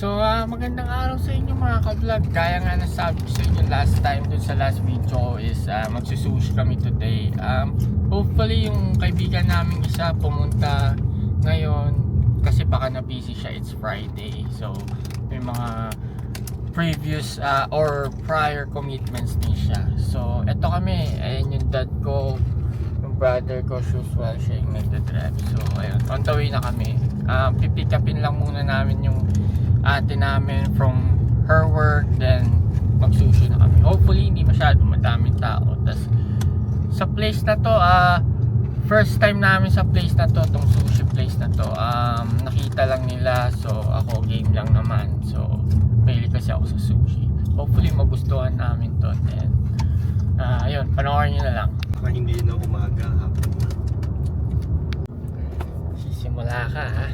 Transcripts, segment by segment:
Magandang araw sa inyo mga ka-vlog. Kaya nga nasabi ko sa inyo last time dun sa last video is magsusushi kami today. Hopefully yung kaibigan namin isa pumunta ngayon kasi baka na busy siya, it's Friday. So may mga previous or prior commitments din siya. So eto kami, ayan yung dad ko, yung brother ko, usual siya yung nagdadrive. So ayun, on the way na kami. Pipick upin lang muna namin yung ate namin from her work, then magsushi na kami. Hopefully hindi masyadong madaming tao. Tas sa place na to, first time namin sa place na to, tong sushi place na to. Nakita lang nila, so ako game lang naman. So mahilig kasi ako sa sushi. Hopefully magustuhan namin to. Then ayun, panoorin nyo na lang. Hindi na umaga, hapon na. Sisimula ka ha.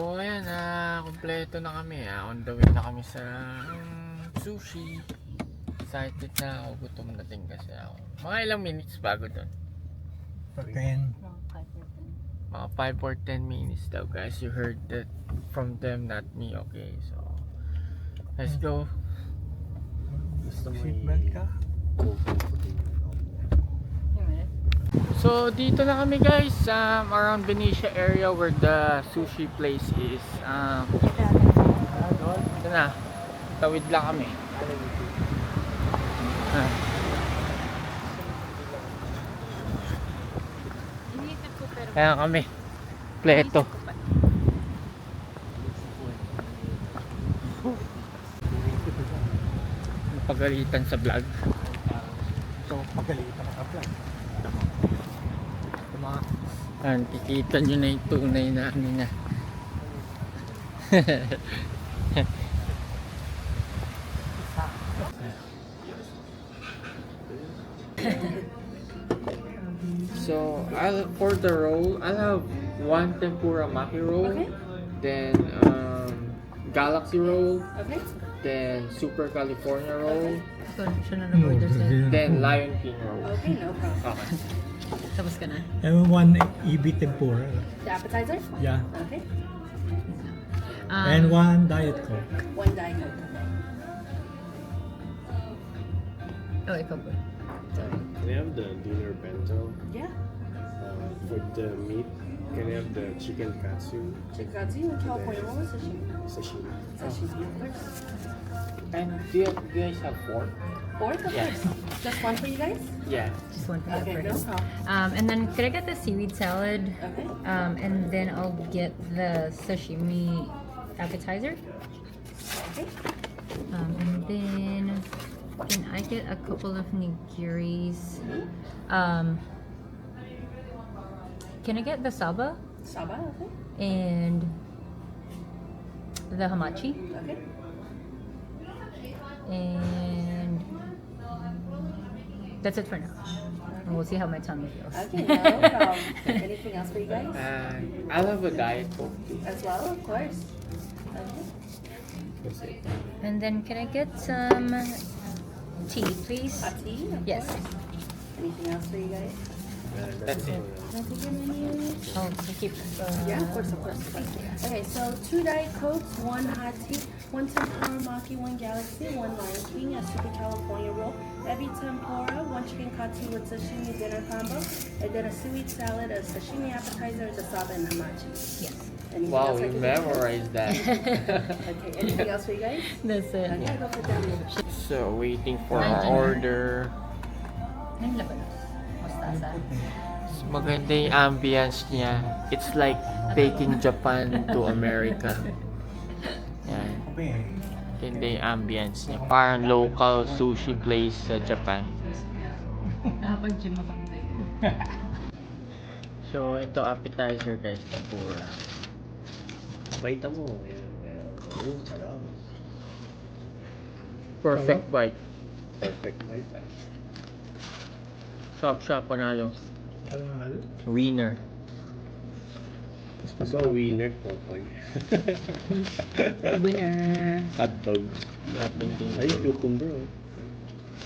So ayan, kompleto na kami. On the way na kami sa sushi. Excited na ako, gutom na din kasi ako. Mga ilang minutes bago doon? 10. Mga 5 or 10 minutes daw guys. You heard that from them, not me. Okay, so let's go. Gusto mo seatbelt ka? So dito na kami guys, around Benicia area where the sushi place is. Ito na, tawid lang kami. Kaya kami, pleto. Pagalitan sa vlog. So, pagalitan ka vlog. Kikita nyo na yung tunay na ano na. So, for the roll, I'll have one tempura maki roll, Okay. then galaxy roll, Okay. then super California roll, So, siya na nag-order sa'yo. then Lion King roll. Okay, no problem. Okay. Tapos ka na? And one EB tempura. The appetizer? Yeah. Okay. And one diet coke. One Diet Coke. Oh, ikaw po. Sorry. Can I have the dinner bento? Yeah. For the meat, can I have the chicken katsu Chikatsu and California roll or sashimi? sashimi? Sashimi, of course. And do you guys have pork? Pork, of Yeah. course. Just one for you guys? Yeah. Just one for Okay, the no first. problem. And then could I get the seaweed salad? Okay. And then I'll get the sashimi appetizer. Okay. And then can I get a couple of nigiris? Can I get the saba Saba, okay. and the hamachi? Okay. And that's it for now. And we'll see how my tummy feels. Okay, no problem. Anything else for you guys? I'll have a diet coke too. As well, of course. Okay. That's it. And then can I get some tea, please? Hot tea? Of Yes. course. Anything else for you guys? That's it. Can I take your menu? Oh, thank you. Yeah, of course, of course. Okay, so 2 Diet Cokes, 1 hot tea, 1 tempura maki, 1 galaxy, 1 Lion King, a super California roll, every tempura, 1 chicken katsu with sashimi dinner combo, and then a seaweed salad, a sashimi appetizer, the saba and hamachi. Yes. Anything Wow, else I you can do? memorized that. Okay, anything else for you guys? That's it. Okay, go put down your So waiting for our order. Ano labanos? Mostasa. So, maganda yung ambience niya. It's like taking Japan to America. Yan. Ganda yung ambience niya. Parang local sushi place sa Japan. Nakapag-gym ako. So ito appetizer guys, tempura. Baita mo. Oh, sarap. Perfect bite. Perfect baita. Shop panalo. Winner. Aba, winner, Popoy. Winner. Hotdog. Dating din. Ay, cucumber, oh.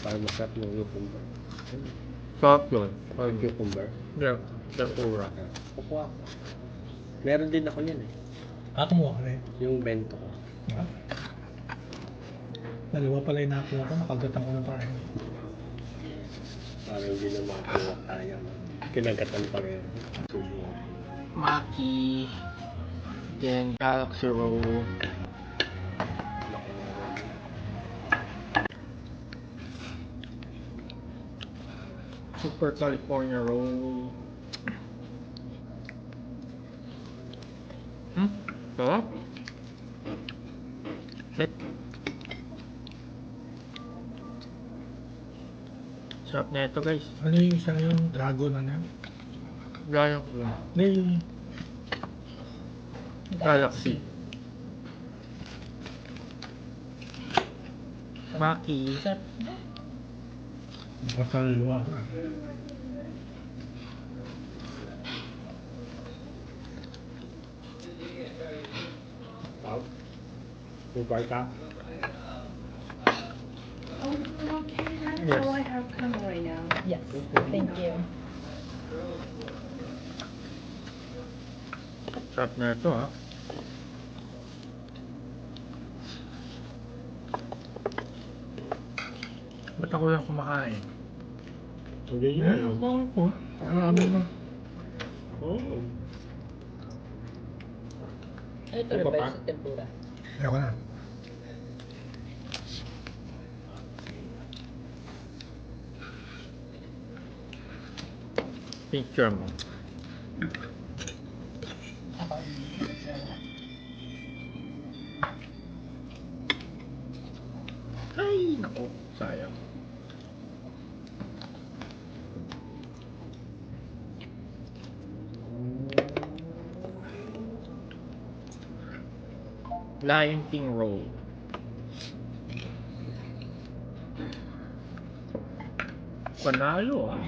Parang masarap yung cucumber. Sarap yun. Or cucumber. Yeah. Tempura. Kukuha ko. Meron din ako yan eh. Ako mo ka rin. Yung bento ko. Dalawa pala yung nakuha ko, nakagatan ko na parang. Parang hindi na makakuha kaya. Kinagatan pa rin. Maki. Then Galaxy Roll. Super California Roll. Sarap. Set. Sarap na ito guys. Ano yung isa yung dragon ano yun? Gaya ko. May Galaxy. Maki. masalwa. Wow. Bubay ka? Oh, okay, that's Yes. all I have coming right now. Yes. Thank you. Sarap na ito ha. Ba't ako lang kumakain? Hindi Eh, yun. ako. Marami na. Oo. Ito rin ba sa tempura? Ayoko na. Picture mo. Ay, naku. Sayang. Lion King Roll. Panalo ah.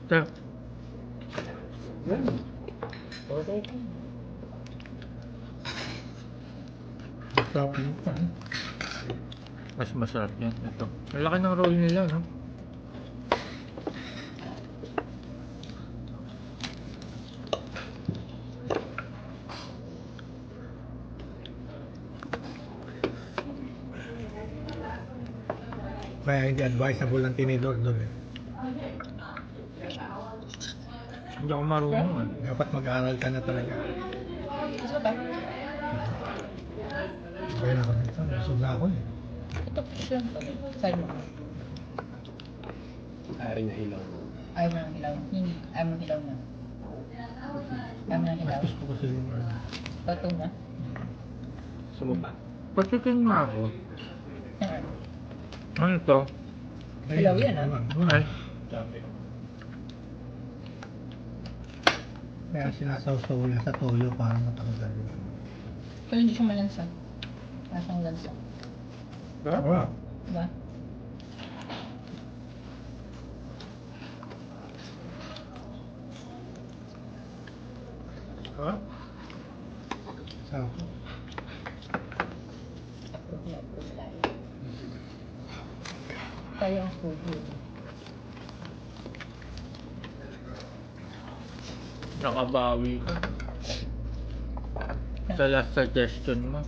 Tara. Sarap yun. Mas masarap yan. Ito. Ang laki ng roll nila, no? Kaya hindi advisable ang tinidor doon eh. Hindi ako marunong eh. Dapat mag-aaral ka na talaga. Kaya na ako dito. Busog na ako eh. Ito siya. Saan mo? Ari na hilaw. Ayaw mo ng hilaw. Ayaw mo ng hilaw na. Ayaw mo ng hilaw. Mas gusto ko sa yung Pato na. Sumupa. Patikin mo ako. Ano to? Hilaw yan, ah. Ay. Kaya sinasawsaw niya sa toyo para matanggal yun. Pero hindi siya malansa. Masang lansa. Wow. Diba? Ha? Sarap. Kaya ang food yun. Nakabawi ka. Sa last suggestion mo.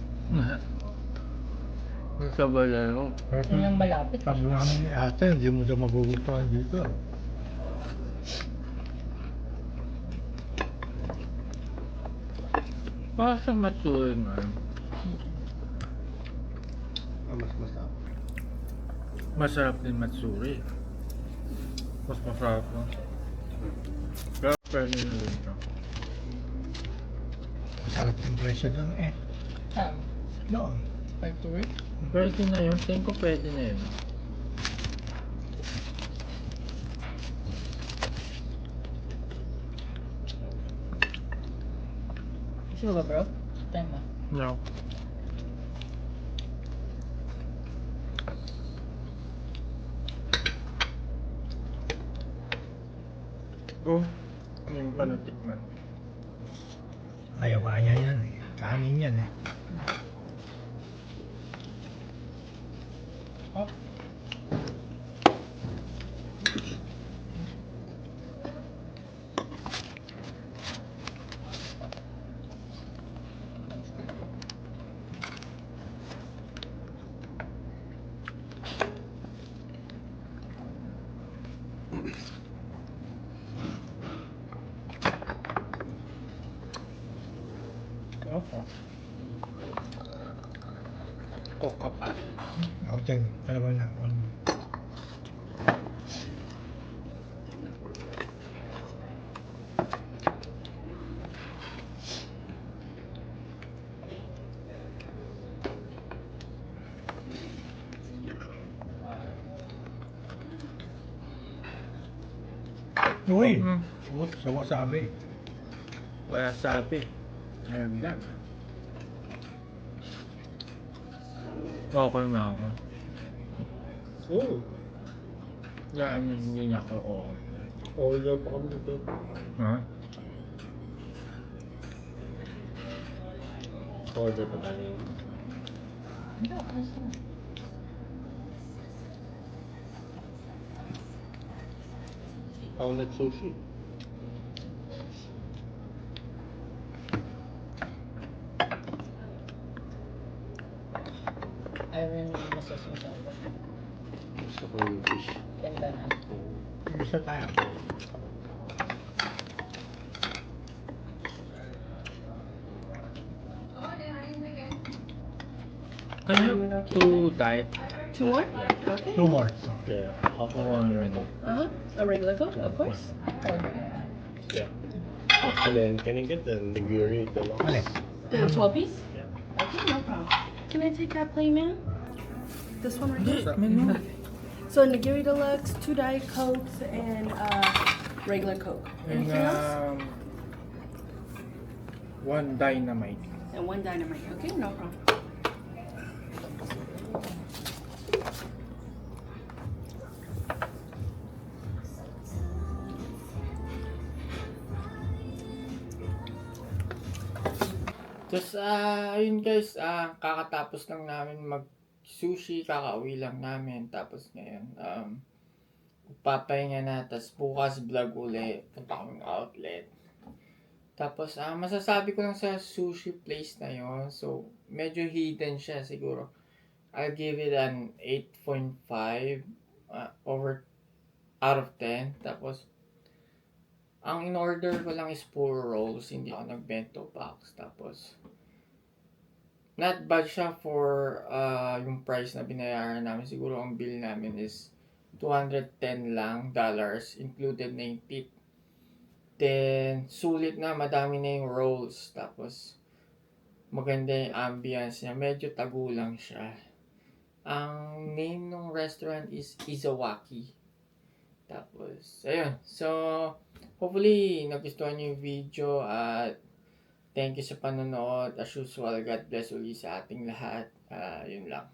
Sa balero. Yun ang malapit. Sabi namin ni ate, hindi mo daw magugustuhan dito. Para sa mature nga. Mas masarap. Masarap din matsuri. Mas masarap no? Pero pwede na rin ito. Masarap yung presyo doon eh. Doon. Factory? Pwede na yun. Tingin ko pwede na yun. mo ba, bro? Time mo. No. Oh, yung ano tikman. Ayaw kaya yan eh. Kanin yan eh. Oh. Oh. Coca pa. Ako dyan. Dalawa na. Uy! Mm. Sa wasabi. Wala sabi. Ayun lang. Okay na ako. Oh, Yeah, I mean, hindi na ako oo. order pa kami dito. Ha? Order pa tayo. Outlet sushi. Ayaw yung masas mo sa ako. Gusto ko yung fish. Ganda na. Bisa tayo. Can you have two diet? 2 more? Okay. 2 more. Yeah, half One order. minute. A regular Coke, of course. Yeah. And then, can you get the nigiri deluxe? Alin? The 12 piece? Okay, no problem. Can I take that plate, ma'am? This one right here? Menu? So Nigiri Deluxe, 2 Diet Cokes, and regular Coke. And Anything else? one dynamite. And 1 Dynamite. Okay, no problem. Tapos, ayun guys, kakatapos lang namin mag-sushi, kakauwi lang namin. Tapos ngayon, papahinga na. Tapos bukas vlog uli, punta kaming outlet. Tapos, masasabi ko lang sa sushi place na yon. So, medyo hidden siya siguro. I'll give it an 8.5 out of 10. Tapos, ang in-order ko lang is puro rolls, hindi ako nag-bento box. Tapos, not bad siya for yung price na binayaran namin. Siguro ang bill namin is $210 lang, included na yung tip. Then, sulit na, madami na yung rolls. Tapos, maganda yung ambience niya. Medyo tagulang siya. Ang name ng restaurant is Izawaki. Tapos, ayun. So, hopefully, nagustuhan niyo yung video at thank you sa panonood. As usual, God bless ulit sa ating lahat. Yun lang.